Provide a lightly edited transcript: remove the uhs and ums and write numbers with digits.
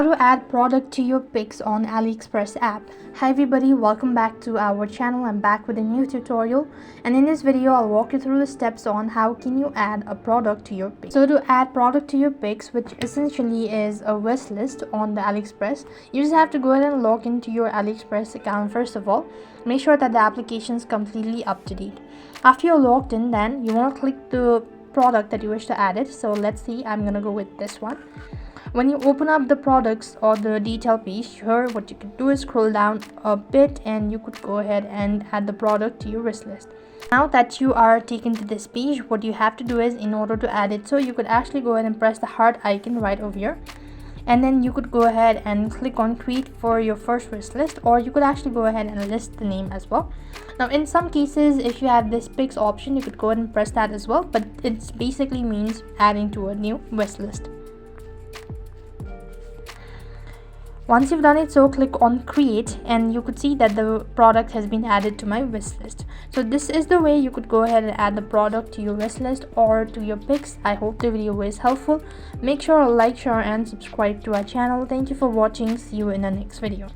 How to add product to your Piics on AliExpress app. Hi everybody, welcome back to our channel. I'm back with a new tutorial, and in this video I'll walk you through the steps on how can you add a product to your Piics. So to add product to your Piics, which essentially is a wish list on the AliExpress, you just have to go ahead and log into your AliExpress account. First of all, make sure that the application is completely up to date. After you're logged in, then you want to click the product that you wish to add it. So let's see, I'm gonna go with this one. When you open up the products or the detail page here, what you can do is scroll down a bit and you could go ahead and add the product to your wish list. Now that you are taken to this page, what you have to do is, in order to add it, so you could actually go ahead and press the heart icon right over here, and then you could go ahead and click on create for your first wish list, or you could actually go ahead and list the name as well. Now in some cases, if you have this Piics option, you could go ahead and press that as well, but it basically means adding to a new wish list. Once you've done it, so click on create and you could see that the product has been added to my wish list. So this is the way you could go ahead and add the product to your wish list or to your Piics. I hope the video was helpful. Make sure to like, share and subscribe to our channel. Thank you for watching. See you in the next video.